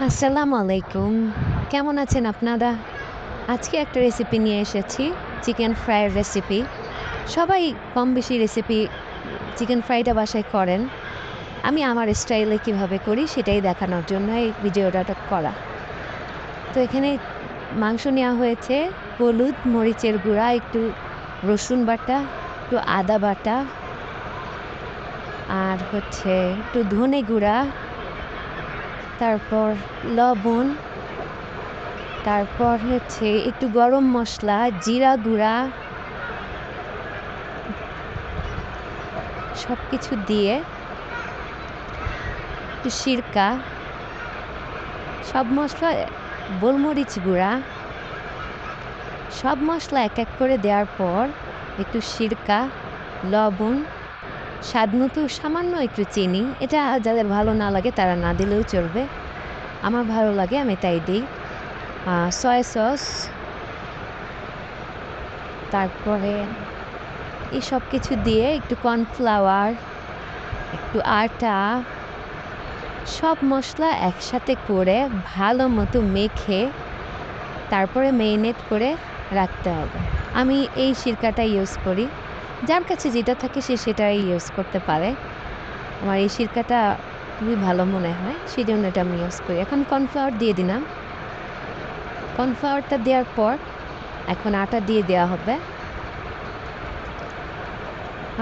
আসসালামু আলাইকুম। কেমন আছেন আপনারা? আজকে একটা রেসিপি নিয়ে এসেছি, চিকেন ফ্রাইয়ের রেসিপি। সবাই কম-বেশি রেসিপি চিকেন ফ্রাইটা বাসায় করেন। আমি আমার স্টাইলে কীভাবে করি সেটাই দেখানোর জন্য এই ভিডিওটা করা। তো এখানে মাংস নেওয়া হয়েছে, হলুদ, মরিচের গুঁড়া, একটু রসুন বাটা, একটু আদা বাটা, আর হচ্ছে একটু ধনে গুঁড়া, তারপর লবণ, তারপর হচ্ছে একটু গরম মসলা, জিরা গুঁড়া, সব কিছু দিয়ে একটু সিরকা, সব মশলা, গোলমরিচ গুঁড়া, সব মশলা এক এক করে দেওয়ার পর একটু সিরকা, লবণ, স্বাদমতো সামান্য একটু চিনি। এটা যাদের ভালো না লাগে তারা না দিলেও চলবে। আমার ভালো লাগে, আমি তাই দিই। সয়া সস, তারপরে এই সব কিছু দিয়ে একটু কর্নফ্লাওয়ার, একটু আটা, সব মশলা একসাথে করে ভালো মতো মেখে তারপরে মেরিনেট করে রাখতে হবে। আমি এই সিরকাটা ইউজ করি। যার কাছে যেটা থাকে সে সেটাই ইউজ করতে পারে। আমার এই সিরকাটা খুবই ভালো মনে হয়, সেই জন্য এটা আমি ইউজ করি। এখন কর্নফ্লাওয়ার দিয়ে দিলাম। কর্নফ্লাওয়ারটা দেওয়ার পর এখন আটা দিয়ে দেওয়া হবে।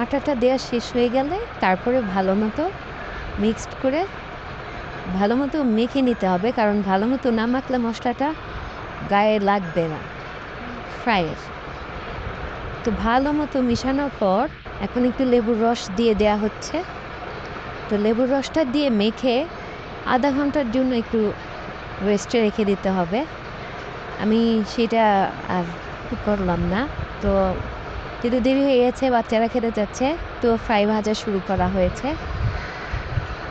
আটাটা দেওয়া শেষ হয়ে গেলে তারপরে ভালো মতো মিক্সড করে ভালো মতো মেখে নিতে হবে, কারণ ভালো মতো না মাখলে মশলাটা গায়ে লাগবে না ফ্রাইয়ের। তো ভালো মতো মেশানোর পর এখন একটু লেবুর রস দিয়ে দেওয়া হচ্ছে। তো লেবুর রসটা দিয়ে মেখে আধা ঘন্টার জন্য একটু রেস্টে রেখে দিতে হবে। আমি সেটা আর করলাম না। তো যেহেতু দেরি হয়ে গেছে, বাচ্চারা খেতে চাচ্ছে, তো ফ্রাই ভাজা শুরু করা হয়েছে।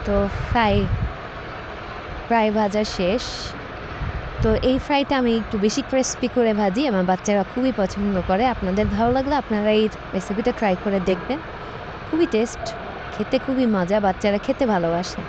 তো ফ্রাই ভাজা শেষ। তো এই ফ্রাইটা আমি একটু বেশি ক্রিস্পি করে ভাজি, আমার বাচ্চারা খুবই পছন্দ করে। আপনাদের ভালো লাগলে আপনারা এই রেসিপিটা ট্রাই করে দেখবেন। খুবই টেস্ট, খেতে খুবই মজা, বাচ্চারা খেতে ভালোবাসে।